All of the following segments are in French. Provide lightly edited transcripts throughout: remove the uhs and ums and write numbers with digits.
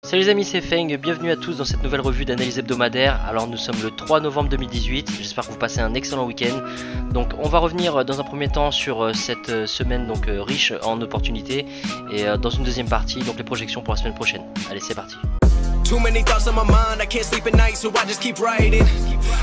Salut les amis, c'est Feng, bienvenue à tous dans cette nouvelle revue d'analyse hebdomadaire. Alors nous sommes le 3 novembre 2018, j'espère que vous passez un excellent week-end. Donc on va revenir dans un premier temps sur cette semaine donc riche en opportunités et dans une deuxième partie donc les projections pour la semaine prochaine. Allez, c'est parti. Too many thoughts on my mind, I can't sleep at night, so I just keep writing.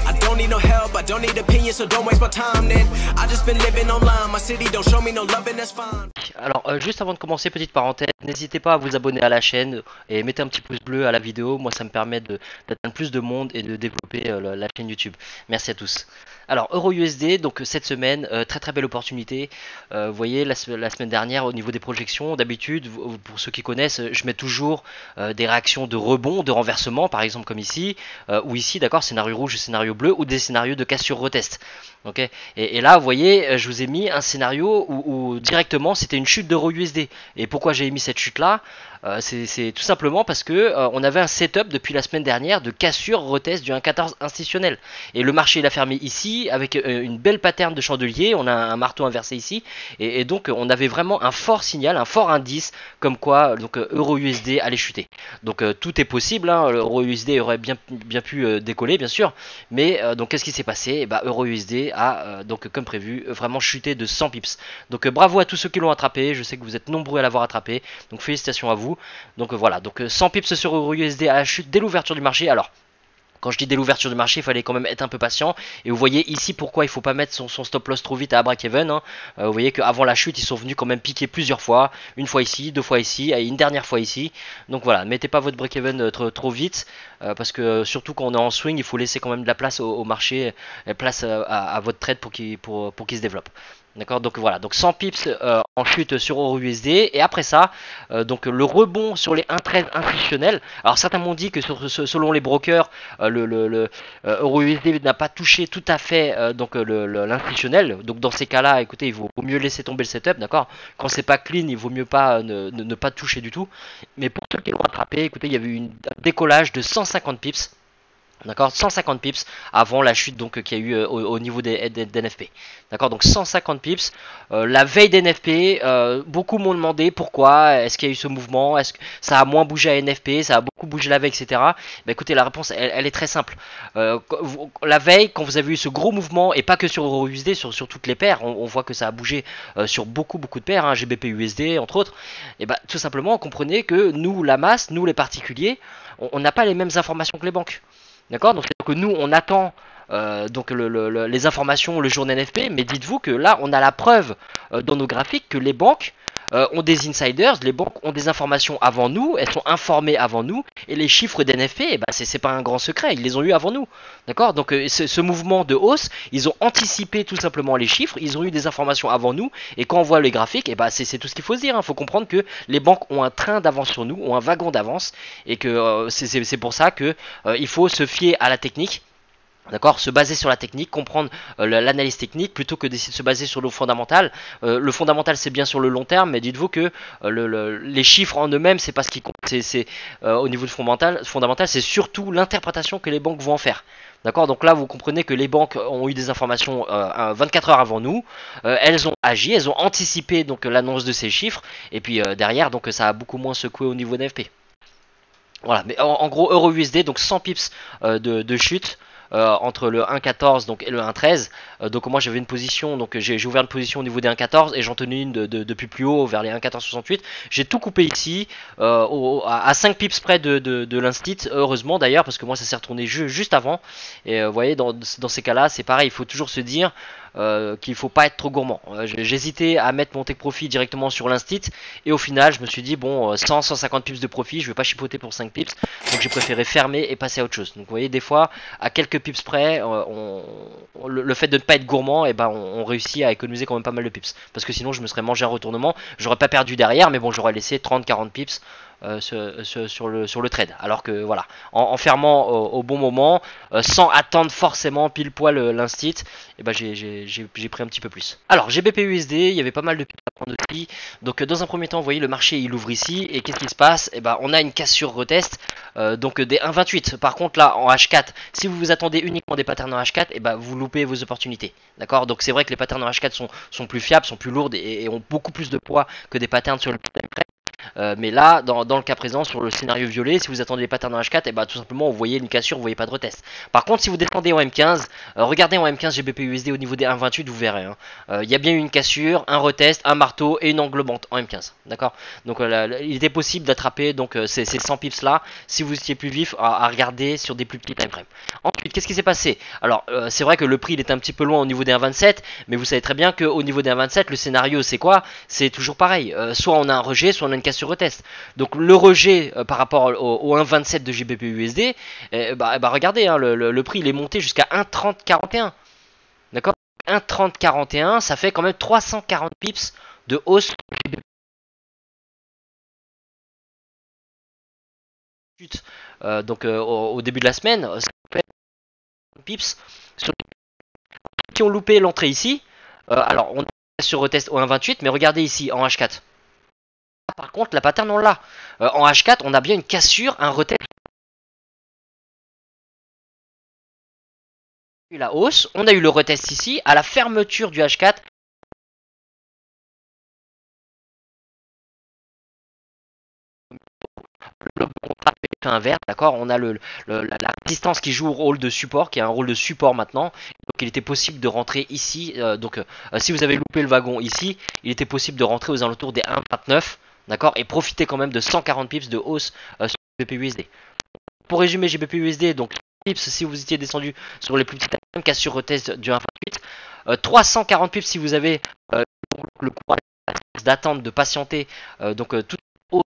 I don't need no help, I don't need opinions, so don't waste my time then. I just been living online, my city don't show me no love and that's fine. Alors juste avant de commencer, petite parenthèse, n'hésitez pas à vous abonner à la chaîne et mettez un petit pouce bleu à la vidéo, moi ça me permet d'atteindre plus de monde et de développer la chaîne YouTube. Merci à tous. Alors EURUSD, donc cette semaine, très belle opportunité. Vous voyez la semaine dernière au niveau des projections, d'habitude, pour ceux qui connaissent, je mets toujours des réactions de rebond, de renversement, par exemple comme ici, ou ici, d'accord, scénario rouge, scénario bleu, ou des scénarios de cassure retest. Okay, et là, vous voyez, je vous ai mis un scénario où directement c'était une chute d'EURUSD. Et pourquoi j'ai mis cette chute là? C'est tout simplement parce que on avait un setup depuis la semaine dernière de cassure retest du 1.14 institutionnel. Et le marché il a fermé ici avec une belle pattern de chandelier. On a un marteau inversé ici. Et donc on avait vraiment un fort signal, un fort indice comme quoi donc EURUSD allait chuter. Donc tout est possible. Hein, EURUSD aurait bien pu décoller bien sûr. Mais donc qu'est-ce qui s'est passé? EURUSD a donc comme prévu vraiment chuté de 100 pips. Donc bravo à tous ceux qui l'ont attrapé. Je sais que vous êtes nombreux à l'avoir attrapé. Donc félicitations à vous. Donc voilà, donc 100 pips sur EURUSD à la chute dès l'ouverture du marché. Alors quand je dis dès l'ouverture du marché, il fallait quand même être un peu patient. Et vous voyez ici pourquoi il ne faut pas mettre son stop loss trop vite à break-even. Hein. Vous voyez qu'avant la chute, ils sont venus quand même piquer plusieurs fois. Une fois ici, deux fois ici, et une dernière fois ici. Donc voilà, ne mettez pas votre break-even trop vite. Parce que surtout quand on est en swing, il faut laisser quand même de la place au marché, place à votre trade pour qu'il se développe. D'accord, donc voilà, donc 100 pips en chute sur EURUSD et après ça, donc le rebond sur les 1.13 institutionnels. Alors certains m'ont dit que selon les brokers, EURUSD n'a pas touché tout à fait donc l'institutionnel. Donc dans ces cas-là, écoutez, il vaut mieux laisser tomber le setup, d'accord. Quand c'est pas clean, il vaut mieux pas ne pas toucher du tout. Mais pour ceux qui l'ont rattrapé, écoutez, il y a eu un décollage de 150 pips. D'accord, 150 pips avant la chute donc qu'il y a eu au niveau des NFP. D'accord, donc 150 pips. La veille d'NFP, beaucoup m'ont demandé pourquoi, est-ce qu'il y a eu ce mouvement, est-ce que ça a moins bougé à NFP, ça a beaucoup bougé la veille, etc. Écoutez, la réponse, elle est très simple. La veille, quand vous avez eu ce gros mouvement, et pas que sur EURUSD, sur toutes les paires, on voit que ça a bougé sur beaucoup de paires, hein, GBP USD entre autres, et tout simplement, comprenez que nous, la masse, nous les particuliers, on n'a pas les mêmes informations que les banques. D'accord, donc c'est que nous on attend donc les informations le jour NFP, mais dites-vous que là on a la preuve dans nos graphiques que les banques ont des insiders, les banques ont des informations avant nous, elles sont informées avant nous, et les chiffres d'NFP, c'est pas un grand secret, ils les ont eu avant nous. D'accord, donc ce mouvement de hausse, ils ont anticipé tout simplement les chiffres, ils ont eu des informations avant nous, et quand on voit les graphiques, c'est tout ce qu'il faut se dire, il faut comprendre que les banques ont un train d'avance sur nous, ont un wagon d'avance, et que c'est pour ça que il faut se fier à la technique. D'accord, se baser sur la technique, comprendre l'analyse technique plutôt que d'essayer de se baser sur le fondamental. Le fondamental c'est bien sur le long terme, mais dites-vous que les chiffres en eux-mêmes c'est pas ce qui compte. C'est au niveau du fondamental c'est surtout l'interprétation que les banques vont en faire. D'accord, donc là vous comprenez que les banques ont eu des informations 24 heures avant nous, elles ont agi, elles ont anticipé donc l'annonce de ces chiffres, et puis derrière donc ça a beaucoup moins secoué au niveau d'NFP. Voilà, mais en gros EURUSD donc 100 pips de chute. Entre le 1.14 donc et le 1.13, donc moi j'avais une position, donc j'ai ouvert une position au niveau des 1.14 et j'en tenais une depuis plus haut vers les 1.1468. J'ai tout coupé ici à 5 pips près de l'instit, heureusement d'ailleurs, parce que moi ça s'est retourné juste avant. Et vous voyez, dans ces cas là c'est pareil, il faut toujours se dire qu'il faut pas être trop gourmand. J'hésitais à mettre mon take profit directement sur l'instit et au final je me suis dit bon 150 pips de profit, je vais pas chipoter pour 5 pips, donc j'ai préféré fermer et passer à autre chose. Donc vous voyez, des fois à quelques pips près, le fait de ne pas être gourmand, on réussit à économiser quand même pas mal de pips, parce que sinon je me serais mangé un retournement, j'aurais pas perdu derrière, mais bon j'aurais laissé 30-40 pips sur le trade. Alors que voilà, en fermant au bon moment, sans attendre forcément pile poil l'instit, j'ai pris un petit peu plus. Alors GBP USD, il y avait pas mal de pips à prendre aussi. Donc dans un premier temps, vous voyez le marché il ouvre ici, et qu'est-ce qui se passe? On a une cassure retest, donc des 1.28. Par contre là en H4, si vous vous attendez uniquement des patterns en H4, vous loupez vos opportunités. D'accord, donc c'est vrai que les patterns en H4 sont plus fiables, sont plus lourdes et ont beaucoup plus de poids que des patterns sur le time frame. Mais là, dans le cas présent, sur le scénario violet, si vous attendez les patterns en H4, et bah tout simplement vous voyez une cassure, vous voyez pas de retest. Par contre, si vous descendez en M15, regardez en M15 GBP/USD au niveau des 1,28, vous verrez. Il y a bien eu une cassure, un retest, un marteau et une englobante en M15. D'accord. Donc il était possible d'attraper donc ces 100 pips là, si vous étiez plus vif, à regarder sur des plus petits time frames. Ensuite, qu'est-ce qui s'est passé? Alors, c'est vrai que le prix il est un petit peu loin au niveau des 1,27, mais vous savez très bien qu'au niveau des 1,27, le scénario c'est quoi? C'est toujours pareil. Soit on a un rejet, soit on a une cassure retest. Donc le rejet par rapport au 1,27 de GBP/USD, regardez, hein, le prix il est monté jusqu'à 1,3041. D'accord? 1,3041, ça fait quand même 340 pips de hausse. Au début de la semaine, ça fait pips sur qui ont loupé l'entrée ici. Alors on est sur retest au 1,28, mais regardez ici en H4. Par contre, la pattern on l'a. En H4, on a bien une cassure, un retest. La hausse, on a eu le retest ici à la fermeture du H4. Le contrat est inverse, d'accord. On a la résistance qui joue au rôle de support, qui a un rôle de support maintenant. Donc il était possible de rentrer ici. Si vous avez loupé le wagon ici, il était possible de rentrer aux alentours des 1,29, d'accord, et profiter quand même de 140 pips de hausse sur GBP/USD. Pour résumer GBP/USD, donc pips si vous étiez descendu sur les plus petites cassure retest du 1,28, 340 pips si vous avez le courage d'attendre, de patienter, toute hausse,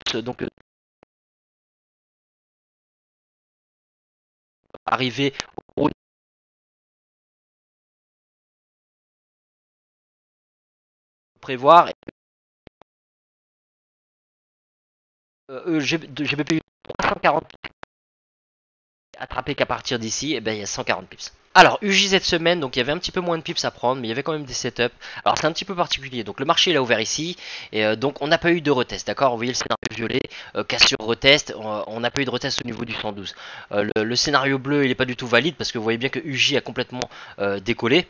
arriver au prévoir. GBP 340 attrapé qu'à partir d'ici, et ben il y a 140 pips. Alors UJ cette semaine, donc il y avait un petit peu moins de pips à prendre, mais il y avait quand même des setups. Alors c'est un petit peu particulier. Donc le marché il a ouvert ici, et donc on n'a pas eu de retest, d'accord. Vous voyez le scénario violet, cassure retest, on n'a pas eu de retest au niveau du 112. Le scénario bleu il n'est pas du tout valide parce que vous voyez bien que UJ a complètement décollé.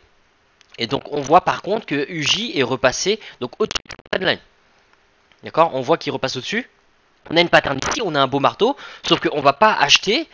Et donc on voit par contre que UJ est repassé donc au-dessus de la trendline. D'accord, on voit qu'il repasse au-dessus. On a une pattern ici, on a un beau marteau, sauf qu'on va pas acheter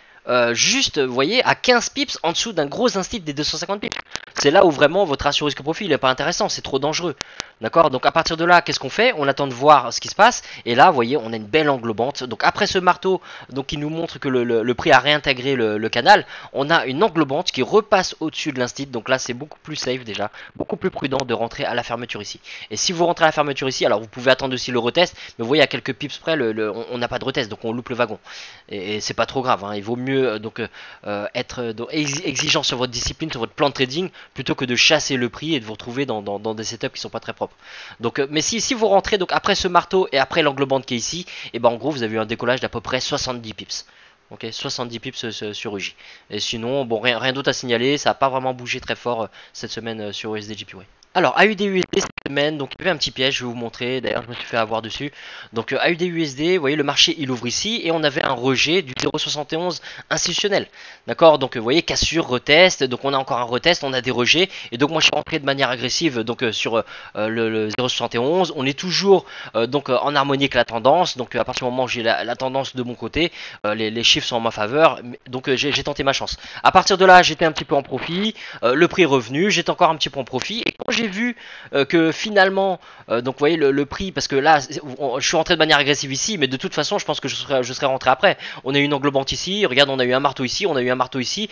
juste, vous voyez, à 15 pips en dessous d'un gros instit des 250 pips. C'est là où vraiment votre ratio risque-profit n'est pas intéressant, c'est trop dangereux. D'accord. Donc à partir de là, qu'est-ce qu'on fait? On attend de voir ce qui se passe. Et là, vous voyez, on a une belle englobante. Donc après ce marteau, donc qui nous montre que le prix a réintégré le canal, on a une englobante qui repasse au-dessus de l'instit. Donc là, c'est beaucoup plus safe déjà, beaucoup plus prudent de rentrer à la fermeture ici. Et si vous rentrez à la fermeture ici, alors vous pouvez attendre aussi le retest. Mais vous voyez, à quelques pips près, on n'a pas de retest, donc on loupe le wagon. Et c'est pas trop grave. Hein. Il vaut mieux être exigeant sur votre discipline, sur votre plan de trading, plutôt que de chasser le prix et de vous retrouver dans des setups qui sont pas très propres. Donc, mais si vous rentrez donc après ce marteau et après l'englobante qui est ici, et ben en gros vous avez eu un décollage d'à peu près 70 pips. Ok, 70 pips sur UJ. Et sinon, bon, rien d'autre à signaler, ça n'a pas vraiment bougé très fort cette semaine sur USD/JPY. Alors AUD/USD cette semaine, donc il y avait un petit piège, je vais vous montrer, d'ailleurs je me suis fait avoir dessus. Donc AUD/USD, vous voyez le marché il ouvre ici et on avait un rejet du 0,71 institutionnel. D'accord, donc vous voyez cassure, retest, donc on a encore un retest, on a des rejets, et donc moi je suis rentré de manière agressive sur le 0,71, on est toujours en harmonie avec la tendance, donc à partir du moment où j'ai la tendance de mon côté, les chiffres sont en ma faveur, donc j'ai tenté ma chance. À partir de là j'étais un petit peu en profit, le prix est revenu, j'étais encore un petit peu en profit, et quand j'ai vu que finalement, donc vous voyez le prix, parce que là je suis rentré de manière agressive ici, mais de toute façon je pense que je serais rentré après. On a eu une englobante ici, regarde, on a eu un marteau ici, on a eu un marteau ici,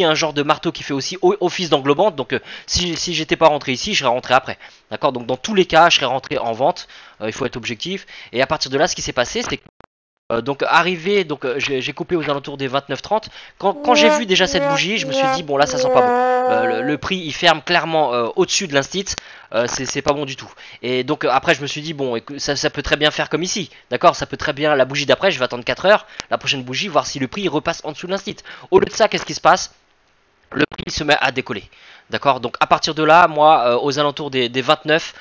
un genre de marteau qui fait aussi office d'englobante, donc si j'étais pas rentré ici, je serais rentré après. D'accord, donc dans tous les cas je serais rentré en vente, il faut être objectif, et à partir de là ce qui s'est passé c'est que arrivé, j'ai coupé aux alentours des 29,30. Quand j'ai vu déjà cette bougie, je me suis dit bon là ça sent pas bon. Le prix il ferme clairement au-dessus de l'instit, c'est pas bon du tout. Et donc après je me suis dit bon ça peut très bien faire comme ici, d'accord, ça peut très bien, la bougie d'après je vais attendre 4 heures, la prochaine bougie, voir si le prix il repasse en dessous de l'instit. Au lieu de ça, qu'est-ce qui se passe? Le prix se met à décoller. D'accord, donc à partir de là, moi, aux alentours des 29,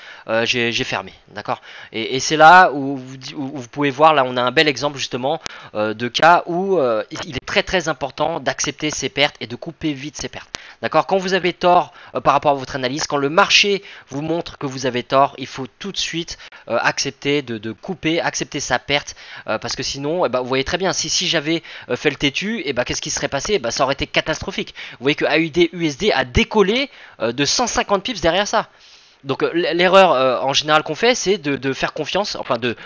j'ai fermé. D'accord, et c'est là où vous pouvez voir, là on a un bel exemple justement de cas où il est très très important d'accepter ses pertes et de couper vite ses pertes. D'accord? Quand vous avez tort par rapport à votre analyse, quand le marché vous montre que vous avez tort, il faut tout de suite accepter de couper, accepter sa perte, parce que sinon, vous voyez très bien, si j'avais fait le têtu, qu'est-ce qui serait passé? Ça aurait été catastrophique. Vous voyez que AUD USD a décollé de 150 pips derrière ça. Donc l'erreur en général qu'on fait, c'est de faire confiance, enfin de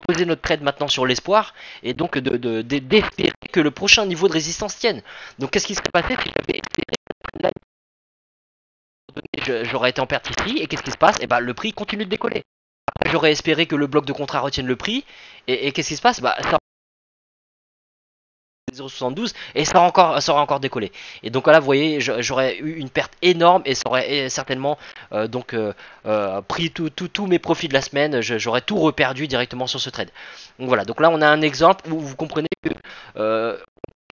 poser notre trade maintenant sur l'espoir et donc d'espérer que le prochain niveau de résistance tienne. Donc qu'est-ce qui serait passé si j'avais espéré, j'aurais été en perte ici, et qu'est-ce qui se passe? Le prix continue de décoller. Après, j'aurais espéré que le bloc de contrat retienne le prix, et qu'est-ce qui se passe? Ça 0,72 et ça aurait encore décollé. Et donc là, vous voyez, j'aurais eu une perte énorme et ça aurait certainement pris tous mes profits de la semaine. J'aurais tout reperdu directement sur ce trade. Donc voilà, donc là on a un exemple où vous comprenez que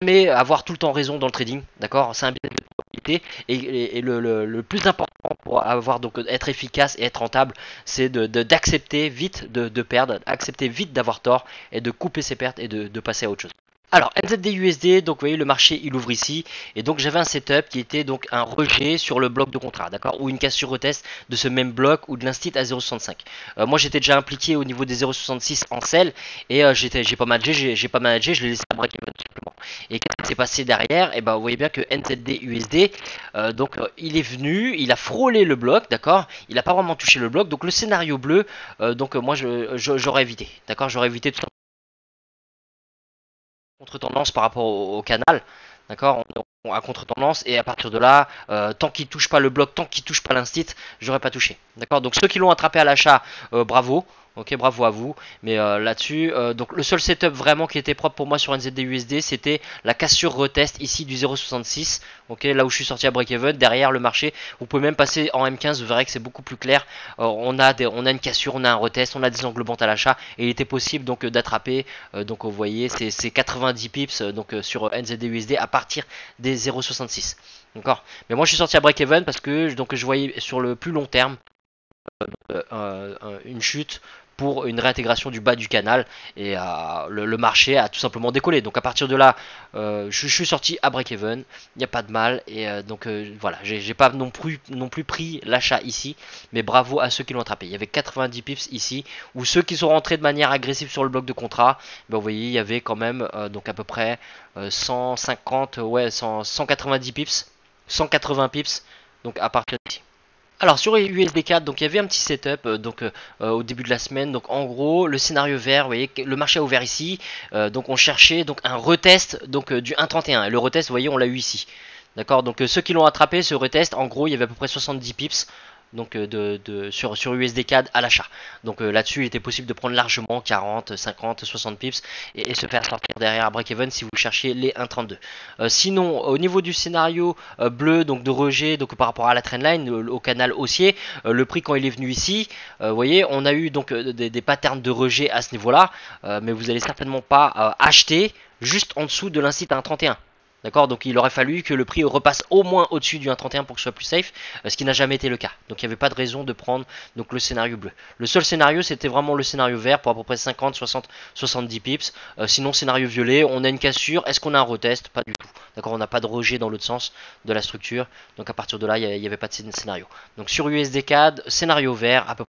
mais avoir tout le temps raison dans le trading, d'accord? C'est un business de probabilité et le plus important pour avoir donc être efficace et être rentable, c'est d'accepter vite de perdre, accepter vite d'avoir tort et de couper ses pertes et de passer à autre chose. Alors NZD-USD, donc vous voyez le marché il ouvre ici et donc j'avais un setup qui était donc un rejet sur le bloc de contrat, d'accord, ou une cassure retest de ce même bloc ou de l'instit à 0,65. Moi j'étais déjà impliqué au niveau des 0,66 en sell et j'ai pas managé, je l'ai laissé à break-even tout simplement. Et qu'est-ce qui s'est passé derrière? Et vous voyez bien que NZD-USD, il est venu, il a frôlé le bloc, d'accord, il n'a pas vraiment touché le bloc, donc le scénario bleu, moi j'aurais évité, d'accord, j'aurais évité tout contre-tendance par rapport au canal, d'accord, à contre-tendance, et à partir de là, tant qu'il touche pas le bloc, tant qu'il touche pas l'instit, j'aurais pas touché, d'accord. Donc ceux qui l'ont attrapé à l'achat, bravo. Ok, bravo à vous. Mais là-dessus, donc le seul setup vraiment qui était propre pour moi sur NZD-USD, c'était la cassure retest ici du 0,66. Ok, là où je suis sorti à break-even, derrière le marché, vous pouvez même passer en M15, vous verrez que c'est beaucoup plus clair. On a une cassure, on a un retest, on a des englobantes à l'achat, et il était possible donc d'attraper. Donc vous voyez, c'est 90 pips donc sur NZD-USD à partir des 0,66. D'accord. Mais moi je suis sorti à break-even parce que je voyais sur le plus long terme une chute pour une réintégration du bas du canal et le marché a tout simplement décollé. Donc à partir de là, je suis sorti à break-even, il n'y a pas de mal et voilà, j'ai pas non plus pris l'achat ici, mais bravo à ceux qui l'ont attrapé. Il y avait 90 pips ici, ou ceux qui sont rentrés de manière agressive sur le bloc de contrat, vous voyez, il y avait quand même donc à peu près 150, 190 pips, 180 pips, donc à partir d'ici. Alors sur USD4, donc il y avait un petit setup au début de la semaine. Donc en gros, le scénario vert, vous voyez, le marché a ouvert ici. Donc on cherchait donc un retest du 1,31. Et le retest, vous voyez, on l'a eu ici. D'accord. Donc ceux qui l'ont attrapé, ce retest, en gros, il y avait à peu près 70 pips. Donc sur USD CAD à l'achat. Donc là-dessus, il était possible de prendre largement 40, 50, 60 pips et se faire sortir derrière à break-even si vous cherchiez les 1,32. Sinon, au niveau du scénario bleu, donc de rejet, donc par rapport à la trendline, au canal haussier, le prix quand il est venu ici, vous voyez, on a eu donc des patterns de rejet à ce niveau-là, mais vous allez certainement pas acheter juste en dessous de l'incite à 1,31. D'accord, donc il aurait fallu que le prix repasse au moins au-dessus du 1,31 pour que ce soit plus safe, ce qui n'a jamais été le cas. Donc il n'y avait pas de raison de prendre donc, le scénario bleu. Le seul scénario, c'était vraiment le scénario vert pour à peu près 50, 60, 70 pips. Sinon, scénario violet, on a une cassure. Est-ce qu'on a un retest? Pas du tout. D'accord, on n'a pas de rejet dans l'autre sens de la structure. Donc à partir de là, il n'y avait pas de scénario. Donc sur USD CAD, scénario vert, à peu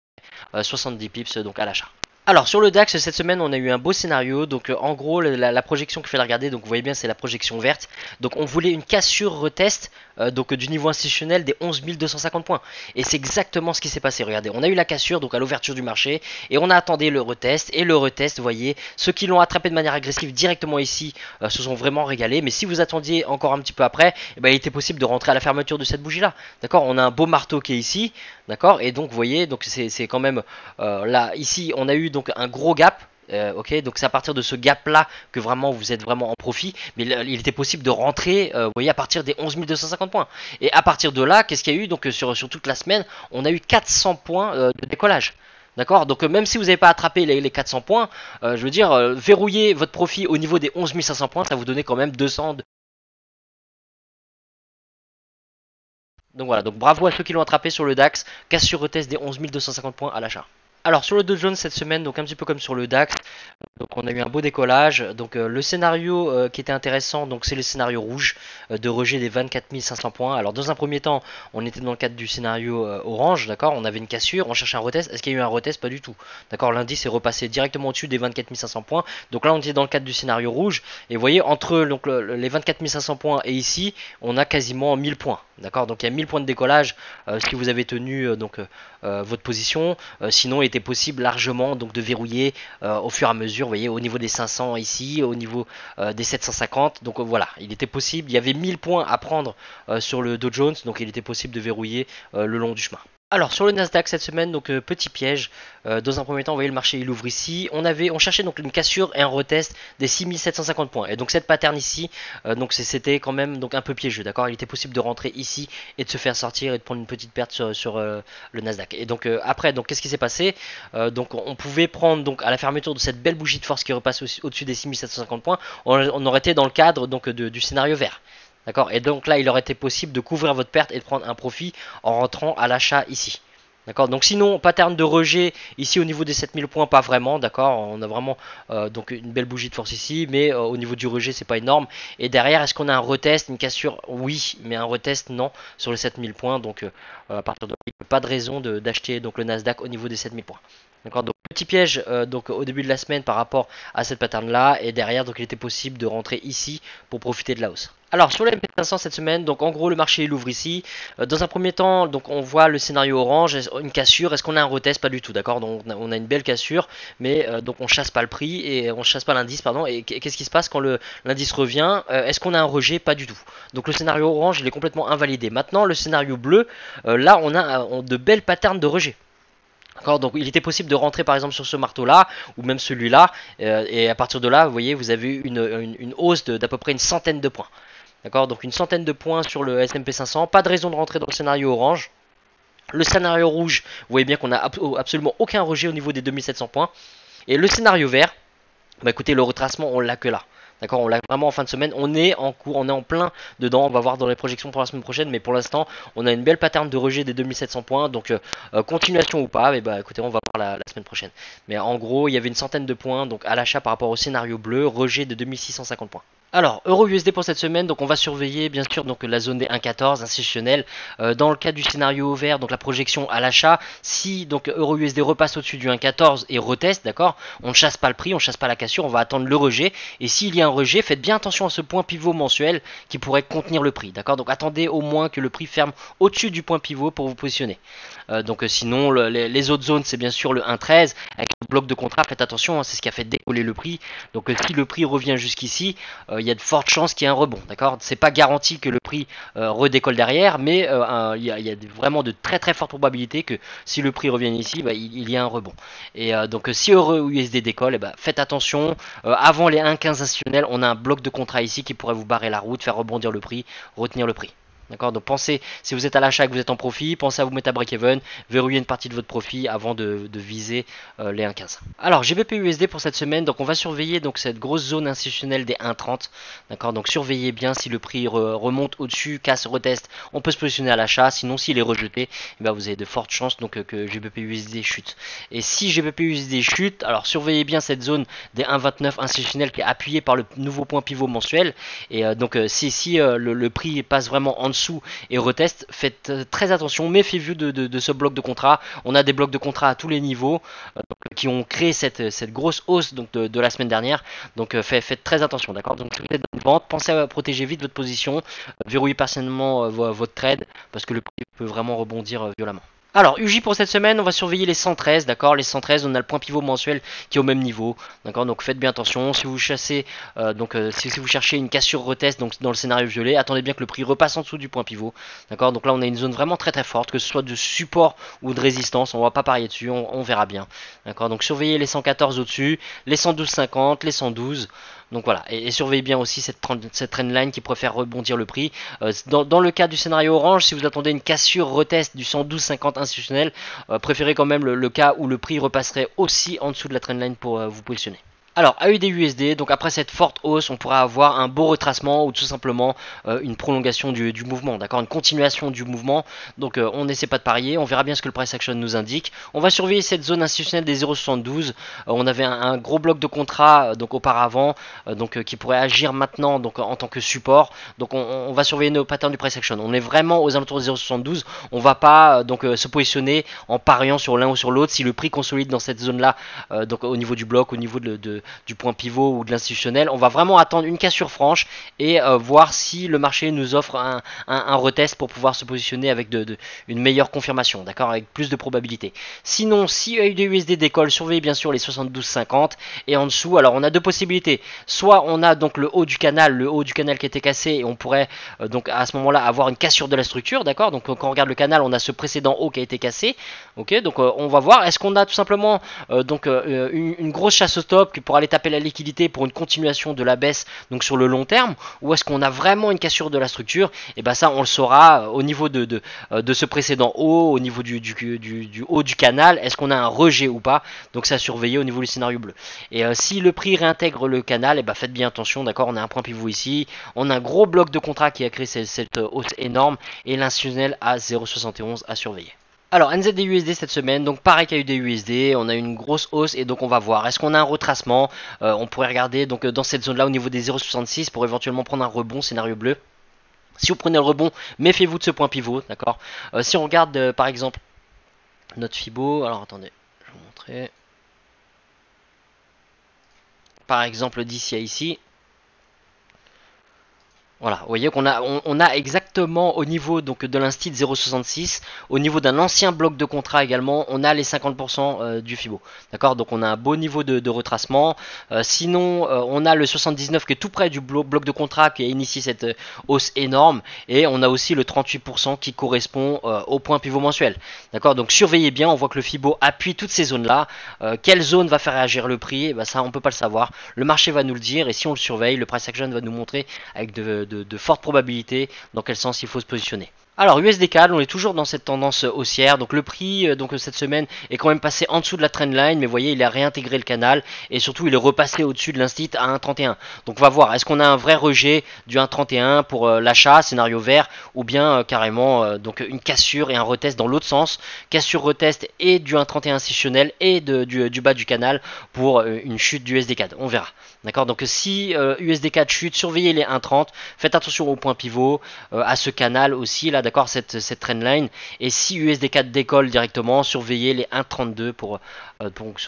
près 70 pips donc à l'achat. Alors sur le DAX cette semaine on a eu un beau scénario, donc en gros la projection qu'il fallait regarder, donc vous voyez bien c'est la projection verte, donc on voulait une cassure retest donc du niveau institutionnel des 11 250 points, et c'est exactement ce qui s'est passé. Regardez, on a eu la cassure donc à l'ouverture du marché, et on a attendu le retest, et le retest, vous voyez, ceux qui l'ont attrapé de manière agressive directement ici se sont vraiment régalés, mais si vous attendiez encore un petit peu après, il était possible de rentrer à la fermeture de cette bougie là, d'accord. On a un beau marteau qui est ici, d'accord, et donc vous voyez, donc c'est quand même là, ici on a eu donc un gros gap. Ok, donc c'est à partir de ce gap là que vraiment vous êtes vraiment en profit, mais il était possible de rentrer, vous voyez, à partir des 11 250 points, et à partir de là, qu'est-ce qu'il y a eu? Donc sur toute la semaine, on a eu 400 points de décollage. D'accord, donc même si vous n'avez pas attrapé les 400 points, je veux dire, verrouiller votre profit au niveau des 11 500 points, ça vous donnait quand même 200. Donc voilà, donc bravo à ceux qui l'ont attrapé sur le DAX, cassure retest des 11 250 points à l'achat. Alors sur le Dow Jones cette semaine, donc un petit peu comme sur le DAX, donc on a eu un beau décollage. Donc le scénario qui était intéressant, donc c'est le scénario rouge de rejet des 24 500 points. Alors dans un premier temps, on était dans le cadre du scénario orange, d'accord. On avait une cassure, on cherchait un retest. Est-ce qu'il y a eu un retest? Pas du tout, d'accord. L'indice est repassé directement au-dessus des 24 500 points. Donc là on était dans le cadre du scénario rouge. Et vous voyez entre donc, les 24 500 points et ici, on a quasiment 1000 points, d'accord. Donc il y a 1000 points de décollage si vous avez tenu votre position. Sinon, il était possible largement donc de verrouiller au fur et à mesure, vous voyez, au niveau des 500 ici, au niveau des 750. Donc voilà, il était possible, il y avait 1000 points à prendre sur le Dow Jones, donc il était possible de verrouiller le long du chemin. Alors sur le Nasdaq cette semaine, donc petit piège. Dans un premier temps, vous voyez le marché il ouvre ici. On cherchait donc une cassure et un retest des 6750 points. Et donc cette pattern ici, donc c'était quand même donc un peu piégeux, d'accord. Il était possible de rentrer ici et de se faire sortir et de prendre une petite perte sur le Nasdaq. Et donc après, donc qu'est-ce qui s'est passé? Donc on pouvait prendre donc à la fermeture de cette belle bougie de force qui repasse au-dessus des 6750 points, on aurait été dans le cadre donc du scénario vert. D'accord. Et donc là, il aurait été possible de couvrir votre perte et de prendre un profit en rentrant à l'achat ici. D'accord. Donc sinon, pattern de rejet ici au niveau des 7000 points, pas vraiment. D'accord. On a vraiment donc une belle bougie de force ici, mais au niveau du rejet, c'est pas énorme. Et derrière, est-ce qu'on a un retest, une cassure? Oui, mais un retest, non, sur les 7000 points. Donc à partir de là, il n'y a pas de raison d'acheter donc le Nasdaq au niveau des 7000 points. D'accord. Donc petit piège donc au début de la semaine par rapport à cette pattern là, et derrière donc il était possible de rentrer ici pour profiter de la hausse. Alors sur le MP500 cette semaine, donc en gros le marché il ouvre ici. Dans un premier temps, donc on voit le scénario orange, une cassure. Est-ce qu'on a un retest? Pas du tout, d'accord. Donc on a une belle cassure, mais donc on chasse pas le prix et on chasse pas l'indice, pardon. Et qu'est-ce qui se passe quand l'indice revient? Est-ce qu'on a un rejet? Pas du tout. Donc le scénario orange il est complètement invalidé. Maintenant le scénario bleu, là on a de belles patterns de rejet. Donc il était possible de rentrer par exemple sur ce marteau là ou même celui là et à partir de là vous voyez vous avez une hausse d'à peu près une centaine de points. D'accord. Donc une centaine de points sur le S&P 500, pas de raison de rentrer dans le scénario orange. Le scénario rouge, vous voyez bien qu'on n'a absolument aucun rejet au niveau des 2700 points. Et le scénario vert, bah écoutez, le retracement on l'a que là. D'accord, on l'a vraiment en fin de semaine, on est en cours, on est en plein dedans, on va voir dans les projections pour la semaine prochaine, mais pour l'instant, on a une belle pattern de rejet des 2700 points, donc continuation ou pas, mais bah écoutez, on va voir la semaine prochaine. Mais en gros, il y avait une centaine de points, donc à l'achat par rapport au scénario bleu, rejet de 2650 points. Alors, Euro-USD pour cette semaine, donc on va surveiller bien sûr donc la zone des 1,14 institutionnelle. Dans le cas du scénario vert, donc la projection à l'achat, si donc Euro-USD repasse au-dessus du 1,14 et reteste, d'accord, on ne chasse pas le prix, on ne chasse pas la cassure, on va attendre le rejet. Et s'il y a un rejet, faites bien attention à ce point pivot mensuel qui pourrait contenir le prix, d'accord. Donc attendez au moins que le prix ferme au-dessus du point pivot pour vous positionner. Sinon, les autres zones, c'est bien sûr le 1,13 avec le bloc de contrat. Faites attention, hein, c'est ce qui a fait décoller le prix. Donc si le prix revient jusqu'ici, il y a de fortes chances qu'il y ait un rebond, d'accord. C'est pas garanti que le prix redécolle derrière, mais il y a vraiment de très très fortes probabilités que si le prix revient ici, bah, il y a un rebond. Et donc si Euro-USD décolle, faites attention. Avant les 1,15 institutionnels, on a un bloc de contrat ici qui pourrait vous barrer la route, faire rebondir le prix, retenir le prix. D'accord. Donc pensez, si vous êtes à l'achat et que vous êtes en profit, pensez à vous mettre à break-even, verrouiller une partie de votre profit avant de viser les 1,15. Alors GBP USD pour cette semaine, donc on va surveiller donc cette grosse zone institutionnelle des 1,30. D'accord. Donc surveillez bien si le prix remonte au-dessus, casse, reteste, on peut se positionner à l'achat. Sinon s'il est rejeté, vous avez de fortes chances donc que GBP USD chute. Et si GBP USD chute, alors surveillez bien cette zone des 1,29 institutionnelle qui est appuyée par le nouveau point pivot mensuel. Et si le prix passe vraiment en dessous et reteste, faites très attention, méfiez-vous de ce bloc de contrat. On a des blocs de contrat à tous les niveaux qui ont créé cette grosse hausse donc, de la semaine dernière. Donc faites très attention, d'accord. Donc si vous êtes dans une vente, pensez à protéger vite votre position, verrouillez personnellement votre trade parce que le prix peut vraiment rebondir violemment. Alors, UJ pour cette semaine, on va surveiller les 113, d'accord. Les 113, on a le point pivot mensuel qui est au même niveau, d'accord. Donc faites bien attention. Si vous chassez, si vous cherchez une cassure retest, donc dans le scénario violet, attendez bien que le prix repasse en dessous du point pivot, d'accord. Donc là, on a une zone vraiment très très forte, que ce soit de support ou de résistance, on va pas parier dessus, on verra bien, d'accord. Donc surveillez les 114 au-dessus, les 112,50, les 112. Donc voilà, et surveillez bien aussi cette trendline qui préfère rebondir le prix. Dans le cas du scénario orange, si vous attendez une cassure retest du 112,50 institutionnel, préférez quand même le cas où le prix repasserait aussi en dessous de la trendline pour vous positionner. Alors, AUD-USD, donc après cette forte hausse, on pourra avoir un beau retracement ou tout simplement une prolongation du mouvement, d'accord, une continuation du mouvement. Donc, on n'essaie pas de parier, on verra bien ce que le price action nous indique. On va surveiller cette zone institutionnelle des 0,72. On avait un gros bloc de contrat donc auparavant, qui pourrait agir maintenant donc en tant que support. Donc, on va surveiller nos patterns du price action. On est vraiment aux alentours de 0,72. On va pas se positionner en pariant sur l'un ou sur l'autre. Si le prix consolide dans cette zone-là, donc au niveau du bloc, au niveau du point pivot ou de l'institutionnel, on va vraiment attendre une cassure franche et voir si le marché nous offre un retest pour pouvoir se positionner avec une meilleure confirmation, d'accord, avec plus de probabilité. Sinon, si USD décolle, surveillez bien sûr les 72,50 et en dessous. Alors on a deux possibilités, soit on a donc le haut du canal qui était cassé et on pourrait donc à ce moment-là avoir une cassure de la structure, d'accord. Donc quand on regarde le canal, on a ce précédent haut qui a été cassé, ok. Donc on va voir, est-ce qu'on a tout simplement une grosse chasse au stop pour aller taper la liquidité pour une continuation de la baisse donc sur le long terme, ou est-ce qu'on a vraiment une cassure de la structure? Et ben ça on le saura au niveau de ce précédent haut, au niveau du haut du canal, est-ce qu'on a un rejet ou pas? Donc ça à surveiller au niveau du scénario bleu. Et si le prix réintègre le canal, et ben faites bien attention, d'accord, on a un point pivot ici, on a un gros bloc de contrat qui a créé cette hausse énorme et l'institutionnel à 0,71 à surveiller. Alors NZD-USD cette semaine, donc pareil qu'AUD-USD, on a une grosse hausse et donc on va voir, est-ce qu'on a un retracement? On pourrait regarder donc dans cette zone là au niveau des 0,66 pour éventuellement prendre un rebond, scénario bleu. Si vous prenez le rebond, méfiez-vous de ce point pivot, d'accord. Si on regarde par exemple notre Fibo, alors attendez, je vais vous montrer. Par exemple d'ici à ici. Voilà, vous voyez qu'on a, on a exactement au niveau donc de l'instit 0,66, au niveau d'un ancien bloc de contrat également, on a les 50% du Fibo. D'accord, donc on a un beau niveau de retracement. Sinon, on a le 79 qui est tout près du bloc de contrat qui a initié cette hausse énorme. Et on a aussi le 38% qui correspond au point pivot mensuel. D'accord, donc surveillez bien, on voit que le Fibo appuie toutes ces zones-là. Quelle zone va faire réagir le prix? Et ben ça, on ne peut pas le savoir. Le marché va nous le dire et si on le surveille, le price action va nous montrer avec de fortes probabilités dans quel sens il faut se positionner. Alors USD-CAD, on est toujours dans cette tendance haussière, donc le prix donc cette semaine est quand même passé en dessous de la trendline, mais vous voyez il a réintégré le canal et surtout il est repassé au-dessus de l'instit à 1,31. Donc on va voir, est-ce qu'on a un vrai rejet du 1,31 pour l'achat, scénario vert, ou bien carrément donc une cassure et un retest dans l'autre sens, cassure retest et du 1,31 institutionnel et du bas du canal pour une chute du USD-CAD, on verra. D'accord, donc si USD-CAD chute, surveillez les 1,30, faites attention au point pivot, à ce canal aussi là, d'accord, cette trendline. Et si USD-CAD décolle directement, surveillez les 1,32 pour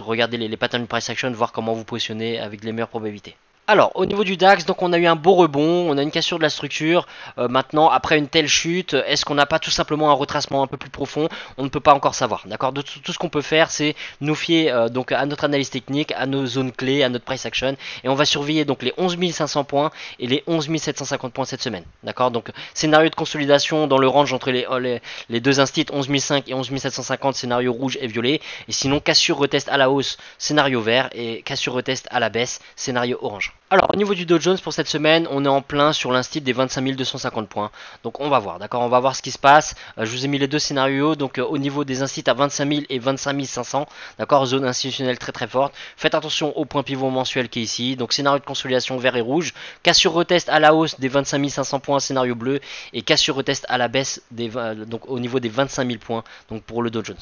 regarder les patterns de price action, voir comment vous positionnez avec les meilleures probabilités. Alors, au niveau du DAX, donc on a eu un beau rebond, on a une cassure de la structure. Maintenant, après une telle chute, est-ce qu'on n'a pas tout simplement un retracement un peu plus profond? On ne peut pas encore savoir. D'accord. Tout ce qu'on peut faire, c'est nous fier donc à notre analyse technique, à nos zones clés, à notre price action, et on va surveiller donc les 11 500 points et les 11 750 points cette semaine. D'accord. Donc scénario de consolidation dans le range entre les deux instits 11 500 et 11 750, scénario rouge et violet. Et sinon, cassure retest à la hausse, scénario vert, et cassure retest à la baisse, scénario orange. Alors au niveau du Dow Jones pour cette semaine, on est en plein sur l'instit des 25 250 points. Donc on va voir, d'accord, on va voir ce qui se passe. Je vous ai mis les deux scénarios, donc au niveau des instits à 25 000 et 25 500, d'accord, zone institutionnelle très très forte. Faites attention au point pivot mensuel qui est ici, donc scénario de consolidation vert et rouge. Cassure retest à la hausse des 25 500 points, scénario bleu, et cassure retest à la baisse donc au niveau des 25 000 points, donc pour le Dow Jones.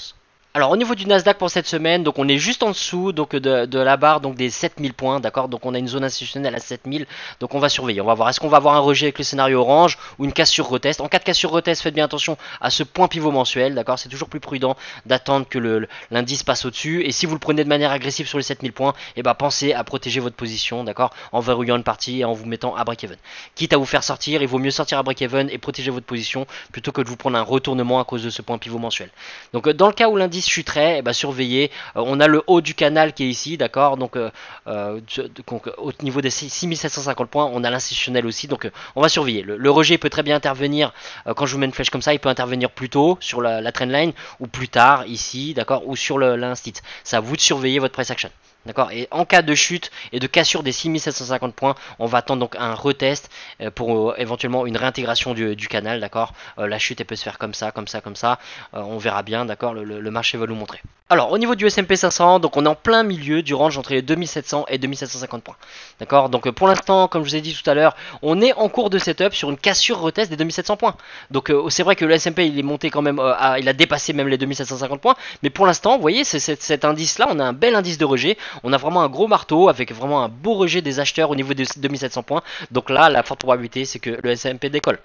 Alors au niveau du Nasdaq pour cette semaine, donc on est juste en dessous donc de la barre donc des 7000 points, d'accord. Donc on a une zone institutionnelle à 7000, donc on va surveiller, on va voir est-ce qu'on va avoir un rejet avec le scénario orange ou une cassure retest. En cas de cassure retest, faites bien attention à ce point pivot mensuel, d'accord. C'est toujours plus prudent d'attendre que l'indice passe au-dessus, et si vous le prenez de manière agressive sur les 7000 points, et ben pensez à protéger votre position, d'accord, en verrouillant une partie et en vous mettant à break-even. Quitte à vous faire sortir, il vaut mieux sortir à break-even et protéger votre position plutôt que de vous prendre un retournement à cause de ce point pivot mensuel. Donc dans le cas où l'indice chuterait, et bah surveillez, on a le haut du canal qui est ici, d'accord, donc au niveau des 6750 points, on a l'institutionnel aussi, donc on va surveiller. Le rejet peut très bien intervenir, quand je vous mets une flèche comme ça, il peut intervenir plus tôt sur la trendline, ou plus tard ici, d'accord, ou sur l'instit. C'est à vous de surveiller votre price action. D'accord. Et en cas de chute et de cassure des 6750 points, on va attendre donc un retest pour éventuellement une réintégration du canal. D'accord. La chute elle peut se faire comme ça, comme ça, comme ça. On verra bien. D'accord. Le marché va nous montrer. Alors au niveau du S&P 500, donc on est en plein milieu du range entre les 2700 et 2750 points. D'accord. Donc pour l'instant, comme je vous ai dit tout à l'heure, on est en cours de setup sur une cassure retest des 2700 points. Donc c'est vrai que le S&P il est monté quand même, il a dépassé même les 2750 points. Mais pour l'instant, vous voyez, cet indice-là, on a un bel indice de rejet. On a vraiment un gros marteau avec vraiment un beau rejet des acheteurs au niveau des 2700 points. Donc là, la forte probabilité, c'est que le S&P décolle.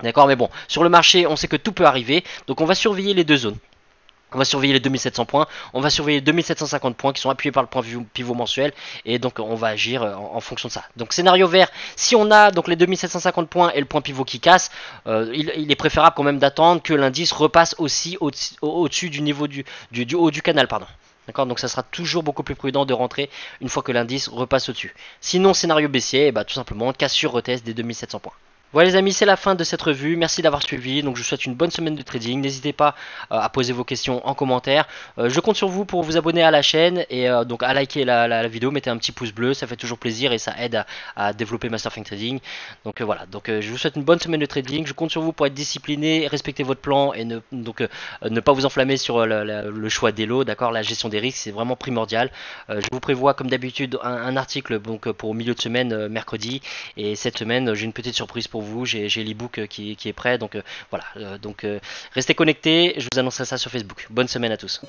D'accord, mais bon, sur le marché, on sait que tout peut arriver. Donc on va surveiller les deux zones. On va surveiller les 2700 points, on va surveiller les 2750 points qui sont appuyés par le point pivot mensuel et donc on va agir en fonction de ça. Donc scénario vert, si on a donc les 2750 points et le point pivot qui casse, il est préférable quand même d'attendre que l'indice repasse aussi au-dessus du niveau du haut du canal, pardon. D'accord, donc ça sera toujours beaucoup plus prudent de rentrer une fois que l'indice repasse au-dessus. Sinon, scénario baissier, bah, tout simplement cassure retest des 2700 points. Voilà les amis, c'est la fin de cette revue. Merci d'avoir suivi. Donc je vous souhaite une bonne semaine de trading. N'hésitez pas à poser vos questions en commentaire. Je compte sur vous pour vous abonner à la chaîne et donc à liker la vidéo. Mettez un petit pouce bleu, ça fait toujours plaisir et ça aide à développer Master Fang Trading. Donc voilà. Donc je vous souhaite une bonne semaine de trading. Je compte sur vous pour être discipliné, respecter votre plan et ne pas vous enflammer sur le choix des lots. D'accord, la gestion des risques c'est vraiment primordial. Je vous prévois comme d'habitude un article donc pour au milieu de semaine mercredi et cette semaine j'ai une petite surprise pour vous, j'ai l'ebook qui est prêt, donc voilà, restez connectés, je vous annoncerai ça sur Facebook. Bonne semaine à tous.